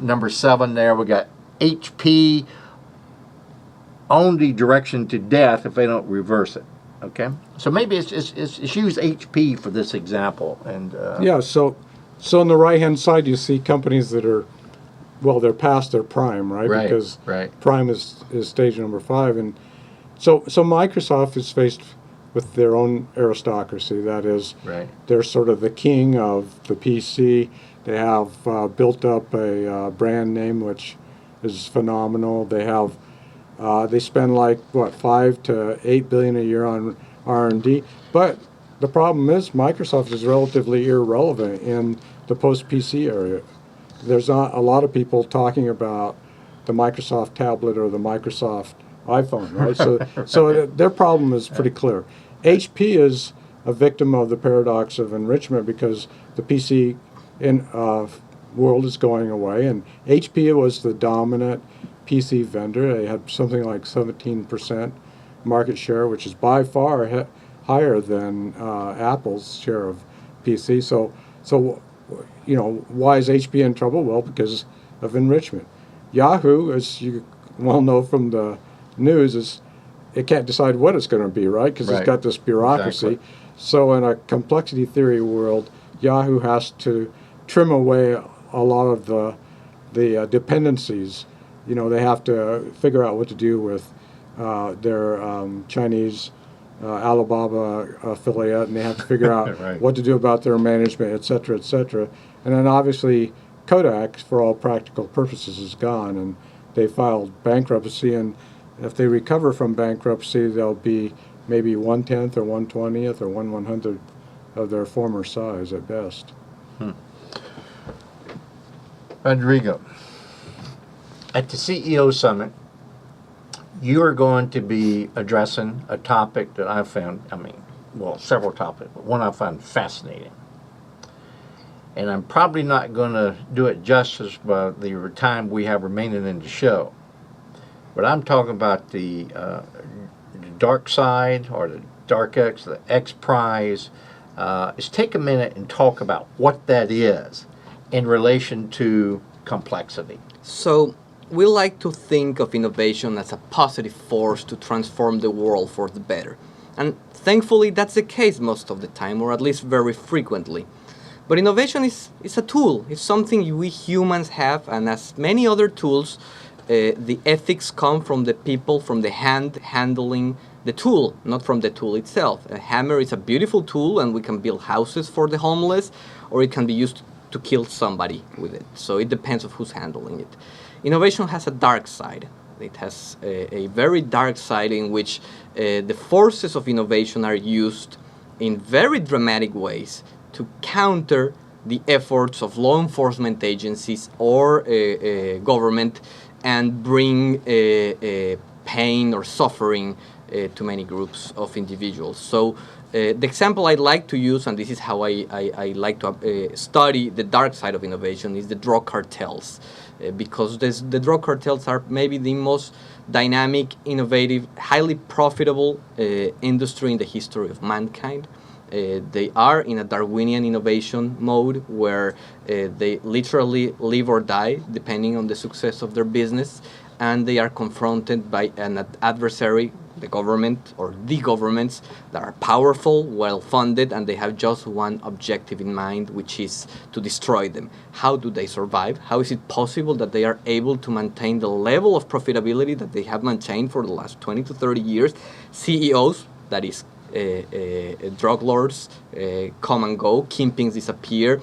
number 7 there. We got HP on the direction to death if they don't reverse it. Okay, so maybe it's use HP for this example, and yeah. So on the right hand side, you see companies that are, well, they're past their prime, right? Because prime is stage number 5, and so Microsoft is faced with their own aristocracy. That is, they're sort of the king of the PC. They have built up a brand name which is phenomenal. They have they spend like what, $5 to $8 billion a year on R&D. But the problem is Microsoft is relatively irrelevant in the post-PC area. There's not a lot of people talking about the Microsoft tablet or the Microsoft iPhone, right? So their problem is pretty clear. HP is a victim of the paradox of enrichment because the PC world is going away, and HP was the dominant PC vendor. They had something like 17% market share, which is by far higher than Apple's share of PC. So why is HP in trouble? Well, because of enrichment. Yahoo, as you well know from the news, it can't decide what it's going to be, right? Because Right. it's got this bureaucracy. Exactly. So in a complexity theory world, Yahoo has to trim away a lot of the dependencies. They have to figure out what to do with their Chinese Alibaba affiliate, and they have to figure out Right. what to do about their management, et cetera, et cetera. And then obviously Kodak, for all practical purposes, is gone, and they filed bankruptcy, and if they recover from bankruptcy, they'll be maybe 1/10 or 1/20th or 1/100th of their former size at best. Rodrigo, at the CEO Summit, you are going to be addressing a topic that I found, several topics, but one I found fascinating. And I'm probably not going to do it justice by the time we have remaining in the show. But I'm talking about the dark side, or the dark X, the X prize. Let's take a minute and talk about what that is in relation to complexity. So we like to think of innovation as a positive force to transform the world for the better. And thankfully that's the case most of the time, or at least very frequently. But innovation is a tool. It's something we humans have, and as many other tools, the ethics come from the people, from the hand handling the tool, not from the tool itself. A hammer is a beautiful tool, and we can build houses for the homeless, or it can be used to kill somebody with it. So it depends on who's handling it. Innovation has a dark side. It has a very dark side in which the forces of innovation are used in very dramatic ways to counter the efforts of law enforcement agencies or government, and bring pain or suffering to many groups of individuals. So the example I'd like to use, and this is how I like to study the dark side of innovation, is the drug cartels. Because the drug cartels are maybe the most dynamic, innovative, highly profitable industry in the history of mankind. They are in a Darwinian innovation mode where they literally live or die depending on the success of their business, and they are confronted by an adversary, the government or the governments, that are powerful, well-funded, and they have just one objective in mind, which is to destroy them. How do they survive? How is it possible that they are able to maintain the level of profitability that they have maintained for the last 20 to 30 years? CEOs, that is, drug lords, come and go, kingpins disappear,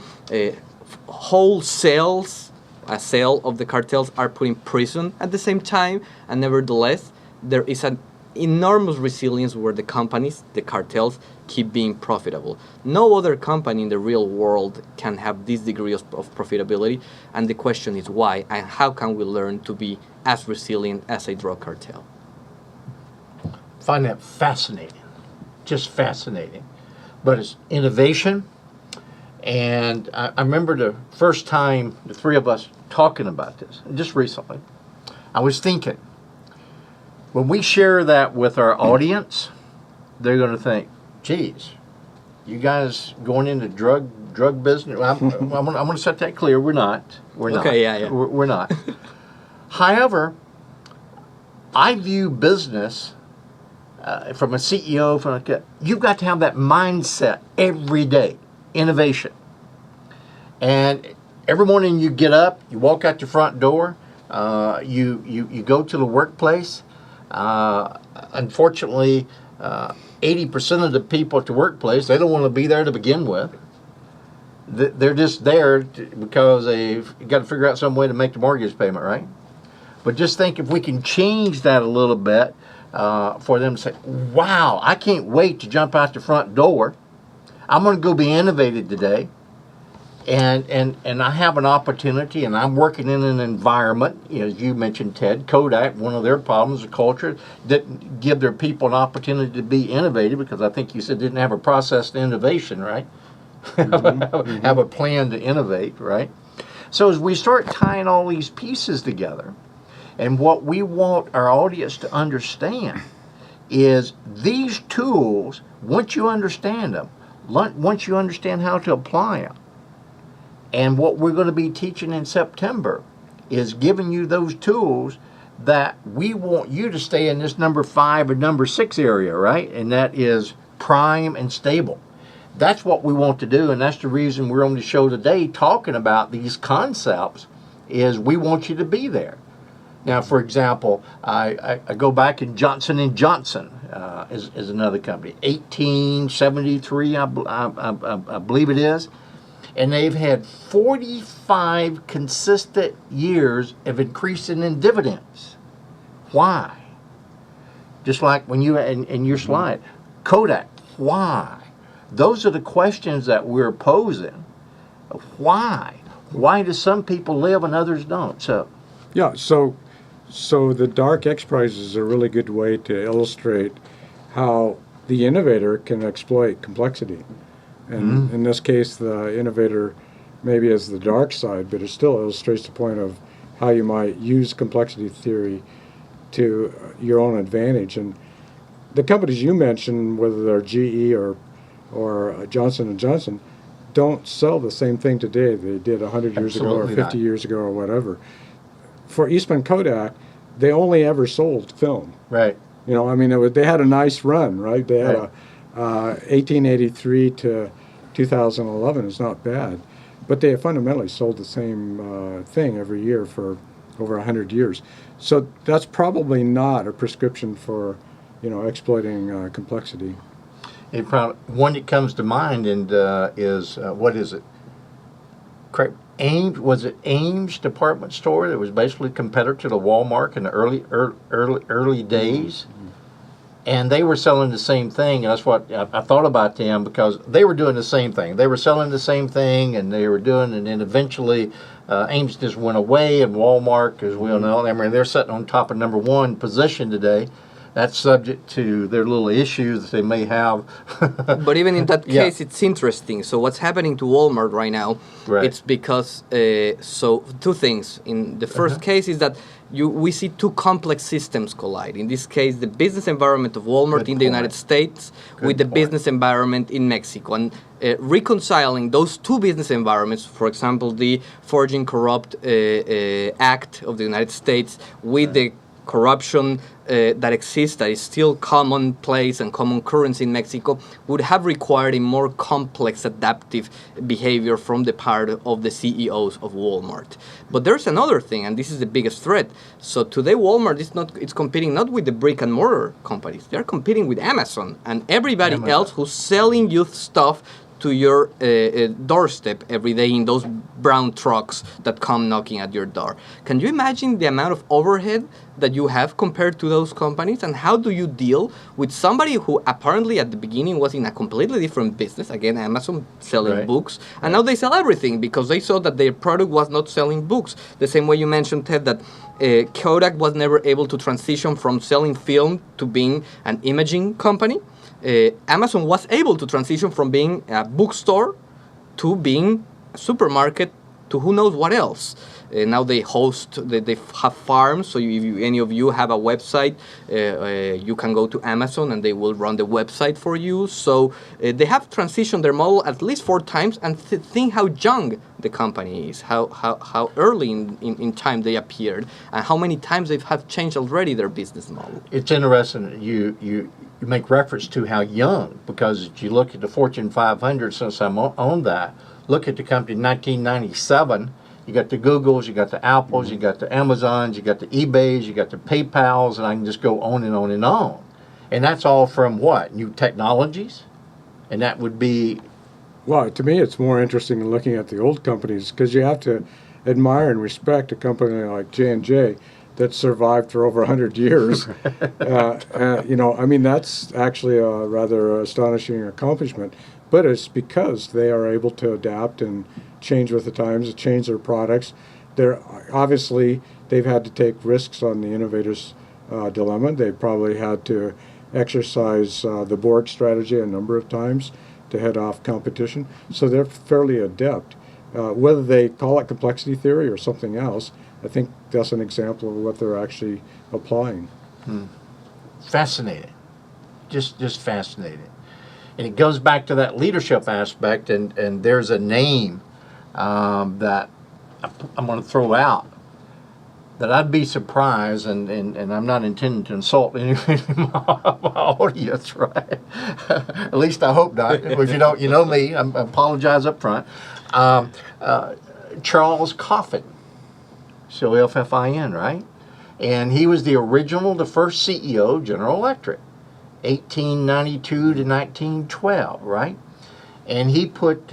whole cells, a cell of the cartels are put in prison at the same time, and nevertheless, there is an enormous resilience where the companies, the cartels, keep being profitable. No other company in the real world can have this degree of profitability, and the question is why, and how can we learn to be as resilient as a drug cartel? Find that fascinating, just fascinating. But it's innovation, and I remember the first time the three of us talking about this, just recently, I was thinking, when we share that with our audience, they're going to think, geez, you guys going into drug business? I'm going to set that clear. We're not. We're not. Okay, yeah. We're not. However, I view business from a CEO, you've got to have that mindset every day, innovation. And every morning you get up, you walk out your front door, you go to the workplace. Unfortunately, 80% of the people at the workplace, they don't want to be there to begin with. They're just there because they've got to figure out some way to make the mortgage payment, right? But just think if we can change that a little bit for them to say, wow, I can't wait to jump out the front door. I'm going to go be innovative today. And I have an opportunity, and I'm working in an environment, as you mentioned, Ted, Kodak, one of their problems, the culture, didn't give their people an opportunity to be innovative, because I think you said didn't have a process to innovation, right? Mm-hmm. Have a plan to innovate, right? So as we start tying all these pieces together, and what we want our audience to understand is these tools, once you understand them, once you understand how to apply them, And what we're going to be teaching in September is giving you those tools that we want you to stay in this number 5 or number 6 area, right? And that is prime and stable. That's what we want to do, and that's the reason we're on the show today talking about these concepts, is we want you to be there. Now, for example, I go back, and Johnson & Johnson is another company, 1873, I believe it is. And they've had 45 consistent years of increasing in dividends. Why? Just like when you, in your slide, Kodak, why? Those are the questions that we're posing. Why? Why do some people live and others don't? So, Yeah, so the dark X prize is a really good way to illustrate how the innovator can exploit complexity. And in this case, the innovator maybe is the dark side, but it still illustrates the point of how you might use complexity theory to your own advantage. And the companies you mentioned, whether they're GE or Johnson & Johnson, don't sell the same thing today they did 100 years ago or 50 years ago or whatever. For Eastman Kodak, they only ever sold film. right. You know, I mean, they had a nice run, right? They had 1883 to 2011 is not bad, but they fundamentally sold the same thing every year for over 100 years. So that's probably not a prescription for, exploiting complexity. One that comes to mind and is what is it? Correct. Was it Ames department store that was basically a competitor to the Walmart in the early days? And they were selling the same thing, and that's what I thought about them, because they were doing the same thing. They were selling the same thing, and they were doing, and then eventually Ames just went away, and Walmart, as we all know, I mean, they're sitting on top of number 1 position today. That's subject to their little issues that they may have. But even in that case, it's interesting. So what's happening to Walmart right now, it's because, so two things. In the first case is that we see two complex systems collide. In this case, the business environment of Walmart in the United States with the business environment in Mexico. And reconciling those two business environments, for example, the Forging Corrupt Act of the United States with the corruption that exists, that is still commonplace and common currency in Mexico, would have required a more complex adaptive behavior from the part of the CEOs of Walmart. But there's another thing, and this is the biggest threat. So today Walmart it's competing not with the brick and mortar companies, they're competing with Amazon and everybody else who's selling you stuff to your doorstep every day in those brown trucks that come knocking at your door. Can you imagine the amount of overhead that you have compared to those companies? And how do you deal with somebody who apparently at the beginning was in a completely different business, again, Amazon selling books, and now they sell everything because they saw that their product was not selling books. The same way you mentioned, Ted, that Kodak was never able to transition from selling film to being an imaging company. Amazon was able to transition from being a bookstore to being a supermarket to who knows what else. Now they have farms, so if any of you have a website, you can go to Amazon and they will run the website for you. So they have transitioned their model at least 4 times, and think how young the company is, how early in time they appeared, and how many times they have changed already their business model. It's interesting that you make reference to how young, because if you look at the Fortune 500, since I'm on that, look at the company in 1997, you got the Googles, you got the Apples, you got the Amazons, you got the eBays, you got the PayPals, and I can just go on and on and on. And that's all from what? New technologies? And that would be... Well, to me, it's more interesting than looking at the old companies, because you have to admire and respect a company like J&J that survived for over 100 years. I mean, that's actually a rather astonishing accomplishment. But it's because they are able to adapt and change with the times, change their products. They've had to take risks on the innovator's dilemma. They probably had to exercise the Borg strategy a number of times to head off competition. So they're fairly adept. Whether they call it complexity theory or something else, I think that's an example of what they're actually applying. Fascinating. Just fascinating. And it goes back to that leadership aspect, and there's a name that I'm going to throw out, that I'd be surprised, and I'm not intending to insult any of my audience, right? At least I hope not. If you don't, you know me. I apologize up front. Charles Coffin, Coffin, right? And he was the first CEO of General Electric, 1892 to 1912, right? And he put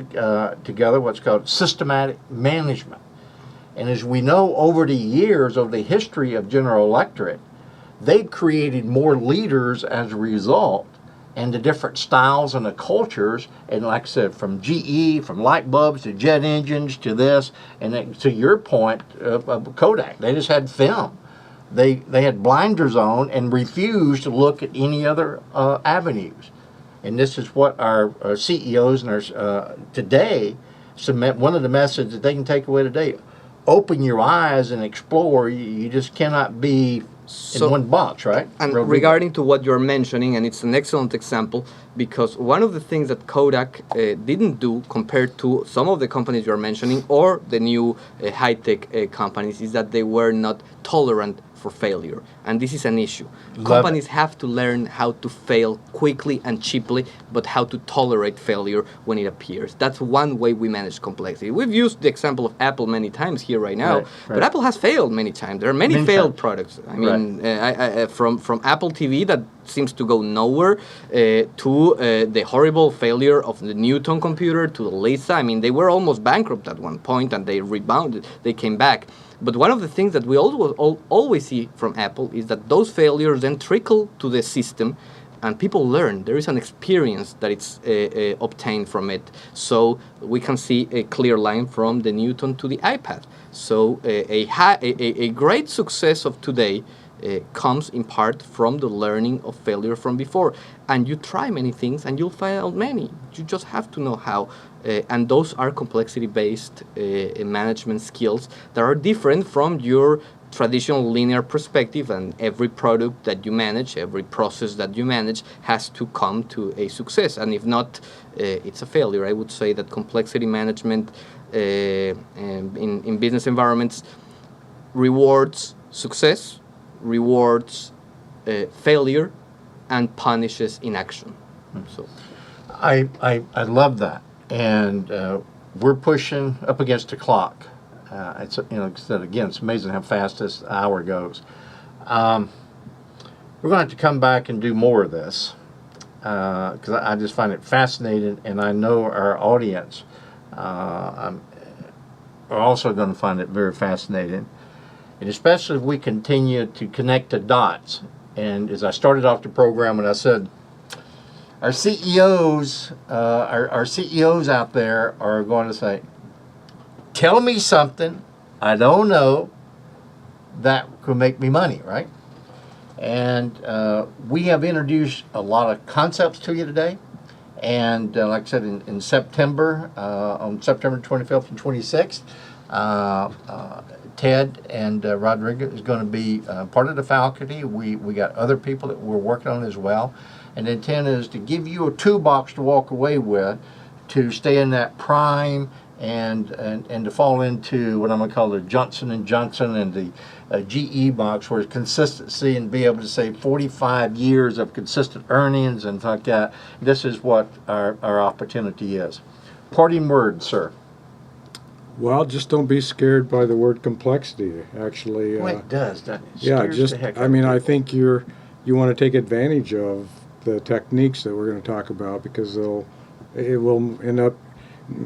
together what's called systematic management. And as we know, over the years, over the history of General Electric, they've created more leaders as a result, and the different styles and the cultures, and like I said, from GE, from light bulbs to jet engines to this, and then, to your point of Kodak, they just had film. They had blinders on and refused to look at any other avenues. And this is what our CEOs and our today submit. One of the messages that they can take away today: open your eyes and explore. You just cannot be in one box, right? And regarding to what you're mentioning, and it's an excellent example, because one of the things that Kodak didn't do compared to some of the companies you're mentioning or the new high-tech companies is that they were not tolerant for failure. And this is an issue. Companies have to learn how to fail quickly and cheaply, but how to tolerate failure when it appears. That's one way we manage complexity. We've used the example of Apple many times here right now, but Apple has failed many times. There are many failed products. I mean, from Apple TV that seems to go nowhere to the horrible failure of the Newton computer, to the Lisa. I mean, they were almost bankrupt at one point, and they rebounded. They came back. But one of the things that we always see from Apple is that those failures then trickle to the system, and people learn. There is an experience that it's obtained from it. So we can see a clear line from the Newton to the iPad. So a great success of today comes in part from the learning of failure from before. And you try many things and you'll fail many. You just have to know how. And those are complexity-based management skills that are different from your traditional linear perspective, and every product that you manage, every process that you manage has to come to a success. And if not, it's a failure. I would say that complexity management in business environments rewards success, rewards failure, and punishes inaction. So, I love that. And we're pushing up against the clock. It's again, it's amazing how fast this hour goes. We're going to have to come back and do more of this because I just find it fascinating, and I know our audience are also going to find it very fascinating, and especially if we continue to connect the dots. And as I started off the program, and I said, our CEOs, our CEOs out there are going to say, "Tell me something I don't know that could make me money," right? And we have introduced a lot of concepts to you today. And like I said, in September, on September 25th and 26th, Ted and Rodrigo is going to be part of the faculty. We got other people that we're working on as well. And the intent is to give you a toolbox to walk away with to stay in that prime and to fall into what I'm going to call the Johnson & Johnson and the GE box, where it's consistency and be able to say 45 years of consistent earnings and like that. This is what our opportunity is. Parting words, sir. Well, just don't be scared by the word complexity. Actually, Well, it does, doesn't it? yeah, Scares just the heck out I of mean, I people. think you want to take advantage of the techniques that we're going to talk about, because it will end up,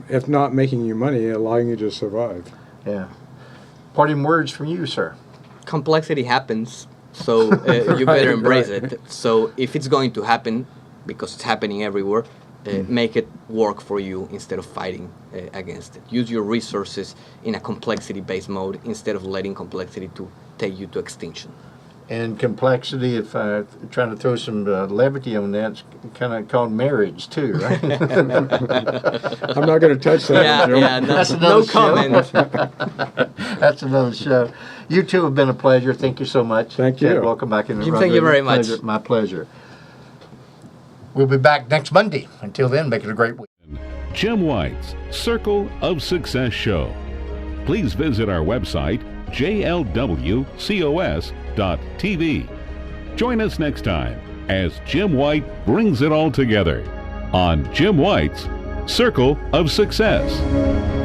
if not making you money, allowing you to survive. Yeah. Parting words from you, sir. complexity happens, so you better embrace it. So if it's going to happen, because it's happening everywhere, make it work for you instead of fighting against it. Use your resources in a complexity-based mode instead of letting complexity to take you to extinction. And complexity, if I trying to throw some levity on that, it's kind of called marriage too, right? I'm not going to touch that, Joe. That's no another comment. That's another show. You two have been a pleasure. Thank you so much. Thank you. Ted, welcome back in the Jim, thank you very much. Pleasure. My pleasure. We'll be back next Monday. Until then, make it a great week. Jim White's Circle of Success Show. Please visit our website, jlwcos.tv. Join us next time as Jim White brings it all together on Jim White's Circle of Success.